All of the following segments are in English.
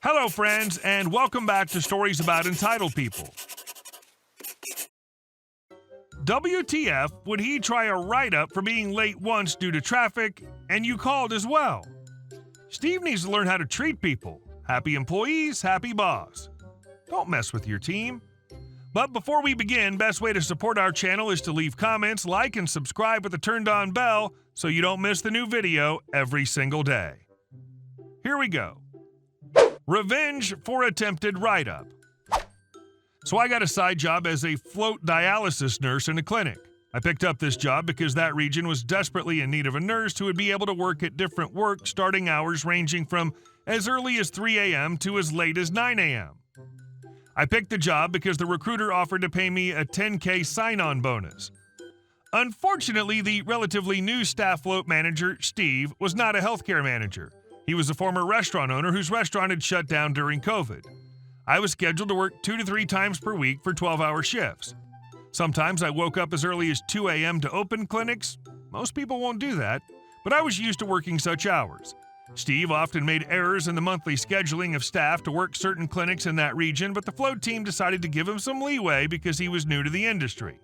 Hello, friends, and welcome back to Stories About Entitled People. WTF would he try a write-up for being late once due to traffic, and you called as well? Steve needs to learn how to treat people. Happy employees, happy boss. Don't mess with your team. But before we begin, best way to support our channel is to leave comments, like, and subscribe with the turned-on bell so you don't miss the new video every single day. Here we go. Revenge for attempted write-up. So I got a side job as a float dialysis nurse in a clinic. I picked up this job because that region was desperately in need of a nurse who would be able to work at different work starting hours ranging from as early as 3 a.m. to as late as 9 a.m. I picked the job because the recruiter offered to pay me a $10K sign-on bonus. Unfortunately, the relatively new staff float manager, Steve, was not a healthcare manager. He was a former restaurant owner whose restaurant had shut down during COVID. I was scheduled to work 2 to 3 times per week for 12-hour shifts. Sometimes I woke up as early as 2 a.m. to open clinics. Most people won't do that, but I was used to working such hours. Steve often made errors in the monthly scheduling of staff to work certain clinics in that region, but the float team decided to give him some leeway because he was new to the industry.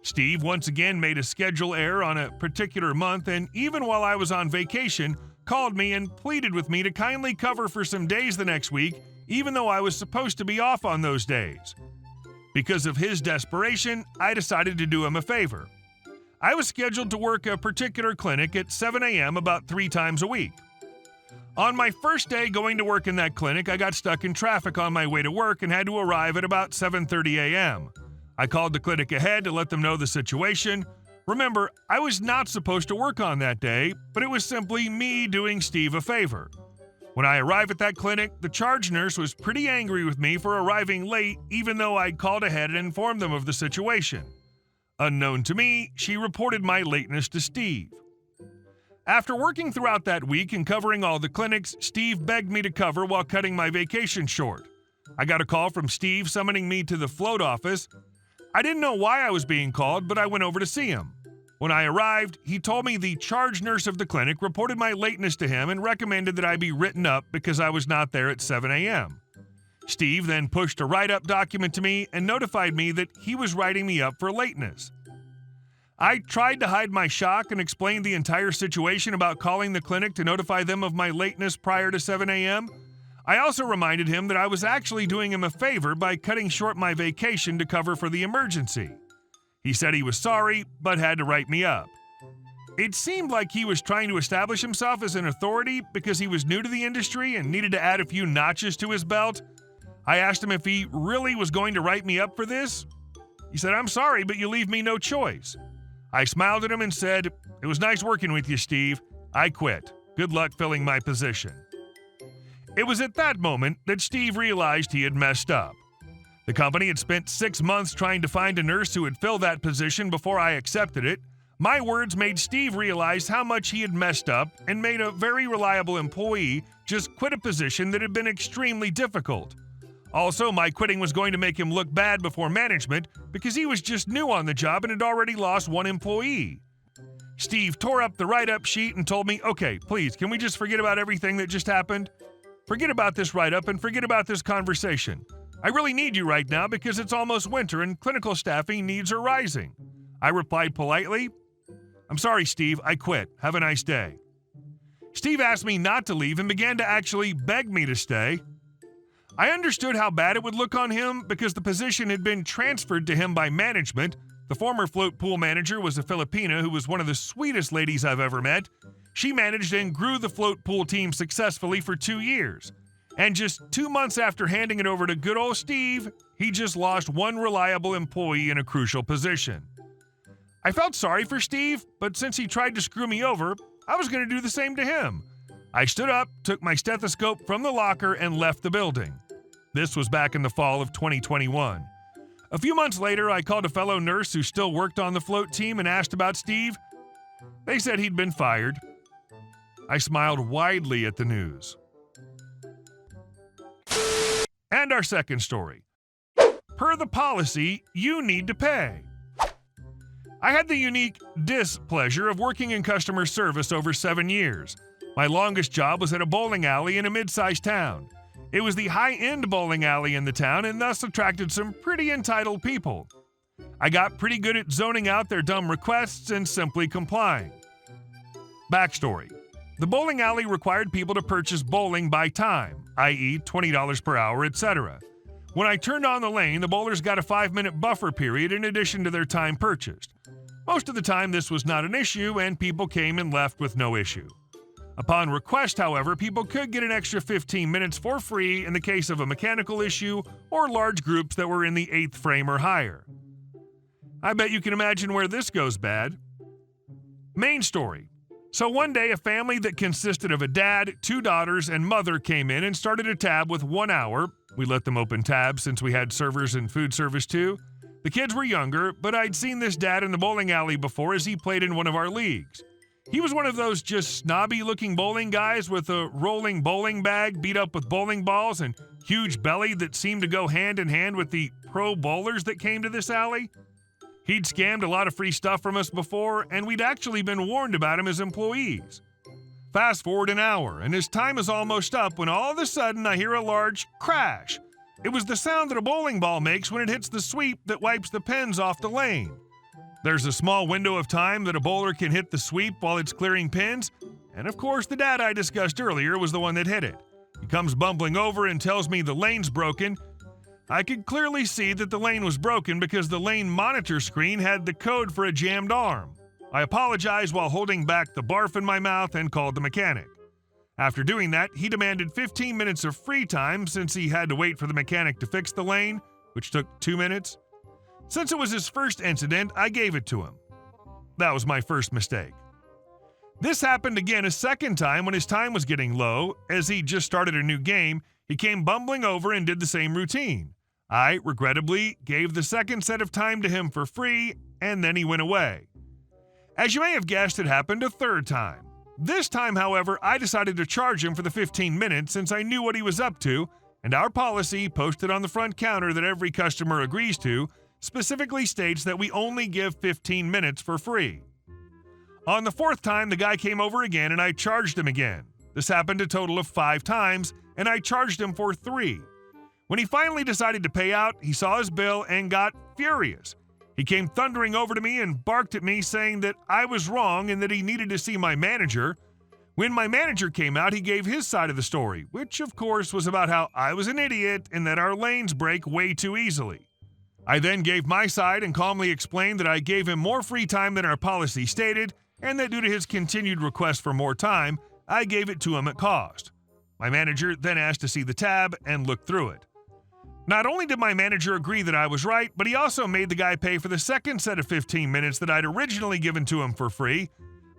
Steve once again made a schedule error on a particular month, and even while I was on vacation, called me and pleaded with me to kindly cover for some days the next week, even though I was supposed to be off on those days. Because of his desperation, I decided to do him a favor. I was scheduled to work a particular clinic at 7 a.m. about 3 times a week. On my first day going to work in that clinic, I got stuck in traffic on my way to work and had to arrive at about 7:30 a.m. I called the clinic ahead to let them know the situation. Remember, I was not supposed to work on that day, but it was simply me doing Steve a favor. When I arrived at that clinic, the charge nurse was pretty angry with me for arriving late, even though I'd called ahead and informed them of the situation. Unknown to me, she reported my lateness to Steve. After working throughout that week and covering all the clinics, Steve begged me to cover while cutting my vacation short. I got a call from Steve summoning me to the float office. I didn't know why I was being called, but I went over to see him. When I arrived, he told me the charge nurse of the clinic reported my lateness to him and recommended that I be written up because I was not there at 7 a.m. Steve then pushed a write-up document to me and notified me that he was writing me up for lateness. I tried to hide my shock and explained the entire situation about calling the clinic to notify them of my lateness prior to 7 a.m. I also reminded him that I was actually doing him a favor by cutting short my vacation to cover for the emergency. He said he was sorry, but had to write me up. It seemed like he was trying to establish himself as an authority because he was new to the industry and needed to add a few notches to his belt. I asked him if he really was going to write me up for this. He said, "I'm sorry, but you leave me no choice." I smiled at him and said, "It was nice working with you, Steve. I quit. Good luck filling my position." It was at that moment that Steve realized he had messed up. The company had spent 6 months trying to find a nurse who would fill that position before I accepted it. My words made Steve realize how much he had messed up and made a very reliable employee just quit a position that had been extremely difficult. Also, my quitting was going to make him look bad before management because he was just new on the job and had already lost 1 employee. Steve tore up the write-up sheet and told me, "Okay, please, can we just forget about everything that just happened? Forget about this write-up and forget about this conversation. I really need you right now because it's almost winter and clinical staffing needs are rising." I replied politely, "I'm sorry, Steve, I quit. Have a nice day." Steve asked me not to leave and began to actually beg me to stay. I understood how bad it would look on him because the position had been transferred to him by management. The former float pool manager was a Filipina who was one of the sweetest ladies I've ever met. She managed and grew the float pool team successfully for 2 years. And just 2 months after handing it over to good old Steve, he just lost 1 reliable employee in a crucial position. I felt sorry for Steve, but since he tried to screw me over, I was going to do the same to him. I stood up, took my stethoscope from the locker, and left the building. This was back in the fall of 2021. A few months later, I called a fellow nurse who still worked on the float team and asked about Steve. They said he'd been fired. I smiled widely at the news. And our second story. Per the policy, you need to pay. I had the unique displeasure of working in customer service over 7 years. My longest job was at a bowling alley in a mid-sized town. It was the high-end bowling alley in the town and thus attracted some pretty entitled people. I got pretty good at zoning out their dumb requests and simply complying. Backstory. The bowling alley required people to purchase bowling by time, i.e. $20 per hour, etc. When I turned on the lane, the bowlers got a 5-minute buffer period in addition to their time purchased. Most of the time this was not an issue and people came and left with no issue. Upon request, however, people could get an extra 15 minutes for free in the case of a mechanical issue or large groups that were in the 8th frame or higher. I bet you can imagine where this goes bad. Main story. So one day, a family that consisted of a dad, 2 daughters, and mother came in and started a tab with 1 hour. We let them open tabs since we had servers and food service too. The kids were younger, but I'd seen this dad in the bowling alley before as he played in one of our leagues. He was one of those just snobby-looking bowling guys with a rolling bowling bag beat up with bowling balls and huge belly that seemed to go hand in hand with the pro bowlers that came to this alley. He'd scammed a lot of free stuff from us before, and we'd actually been warned about him as employees. Fast forward an hour, and his time is almost up when all of a sudden I hear a large crash. It was the sound that a bowling ball makes when it hits the sweep that wipes the pins off the lane. There's a small window of time that a bowler can hit the sweep while it's clearing pins, and of course the dad I discussed earlier was the one that hit it. He comes bumbling over and tells me the lane's broken. I could clearly see that the lane was broken because the lane monitor screen had the code for a jammed arm. I apologized while holding back the barf in my mouth and called the mechanic. After doing that, he demanded 15 minutes of free time since he had to wait for the mechanic to fix the lane, which took 2 minutes. Since it was his first incident, I gave it to him. That was my first mistake. This happened again a second time when his time was getting low. As he just started a new game, he came bumbling over and did the same routine. I, regrettably, gave the second set of time to him for free, and then he went away. As you may have guessed, it happened a third time. This time, however, I decided to charge him for the 15 minutes since I knew what he was up to, and our policy, posted on the front counter that every customer agrees to, specifically states that we only give 15 minutes for free. On the 4th time, the guy came over again and I charged him again. This happened a total of 5 times, and I charged him for 3. When he finally decided to pay out, he saw his bill and got furious. He came thundering over to me and barked at me saying that I was wrong and that he needed to see my manager. When my manager came out, he gave his side of the story, which of course was about how I was an idiot and that our lanes break way too easily. I then gave my side and calmly explained that I gave him more free time than our policy stated, and that due to his continued request for more time, I gave it to him at cost. My manager then asked to see the tab and looked through it. Not only did my manager agree that I was right, but he also made the guy pay for the second set of 15 minutes that I'd originally given to him for free.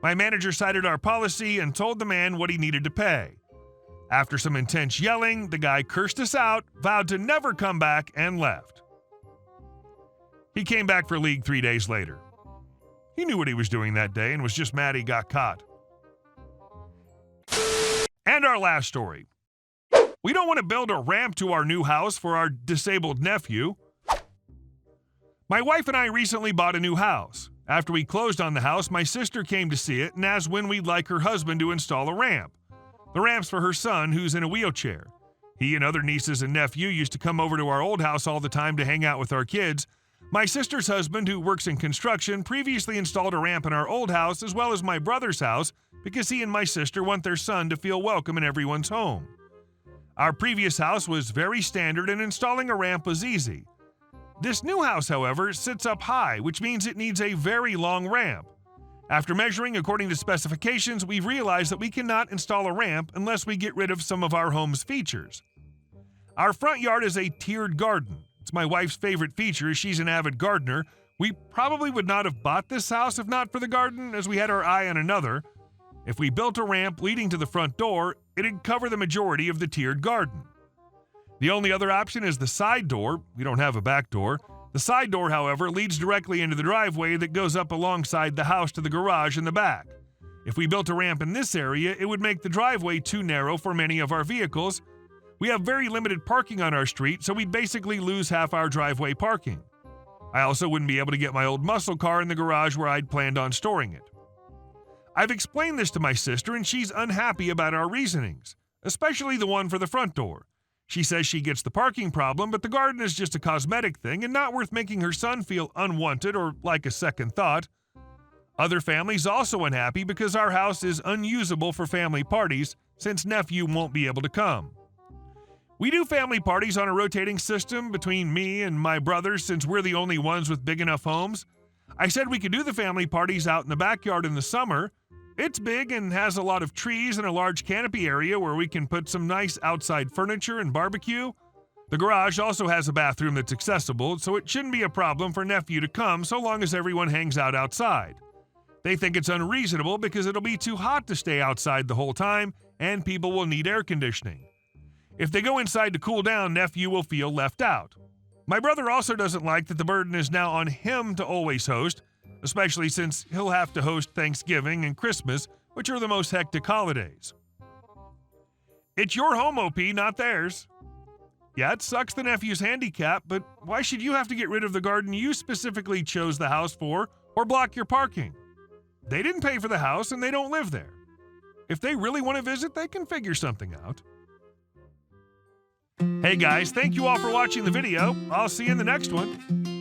My manager cited our policy and told the man what he needed to pay. After some intense yelling, the guy cursed us out, vowed to never come back, and left. He came back for league 3 days later. He knew what he was doing that day and was just mad he got caught. And our last story. We don't want to build a ramp to our new house for our disabled nephew. My wife and I recently bought a new house. After we closed on the house, my sister came to see it and asked when we'd like her husband to install a ramp. The ramp's for her son, who's in a wheelchair. He and other nieces and nephew used to come over to our old house all the time to hang out with our kids. My sister's husband, who works in construction, previously installed a ramp in our old house as well as my brother's house because he and my sister want their son to feel welcome in everyone's home. Our previous house was very standard and installing a ramp was easy. This new house, however, sits up high, which means it needs a very long ramp. After measuring according to specifications, we realized that we cannot install a ramp unless we get rid of some of our home's features. Our front yard is a tiered garden. It's my wife's favorite feature as she's an avid gardener. We probably would not have bought this house if not for the garden, as we had our eye on another. If we built a ramp leading to the front door, it'd cover the majority of the tiered garden. The only other option is the side door. We don't have a back door. The side door, however, leads directly into the driveway that goes up alongside the house to the garage in the back. If we built a ramp in this area, it would make the driveway too narrow for many of our vehicles. We have very limited parking on our street, so we'd basically lose half our driveway parking. I also wouldn't be able to get my old muscle car in the garage where I'd planned on storing it. I've explained this to my sister, and she's unhappy about our reasonings, especially the one for the front door. She says she gets the parking problem, but the garden is just a cosmetic thing and not worth making her son feel unwanted or like a second thought. Other families also unhappy because our house is unusable for family parties since nephew won't be able to come. We do family parties on a rotating system between me and my brothers since we're the only ones with big enough homes. I said we could do the family parties out in the backyard in the summer. It's big and has a lot of trees and a large canopy area where we can put some nice outside furniture and barbecue. The garage also has a bathroom that's accessible, so it shouldn't be a problem for nephew to come so long as everyone hangs out outside. They think it's unreasonable because it'll be too hot to stay outside the whole time and people will need air conditioning. If they go inside to cool down, nephew will feel left out. My brother also doesn't like that the burden is now on him to always host, especially since he'll have to host Thanksgiving and Christmas, which are the most hectic holidays. It's your home, OP, not theirs. Yeah, it sucks the nephew's handicap, but why should you have to get rid of the garden you specifically chose the house for or block your parking? They didn't pay for the house and they don't live there. If they really want to visit, they can figure something out. Hey guys, thank you all for watching the video. I'll see you in the next one.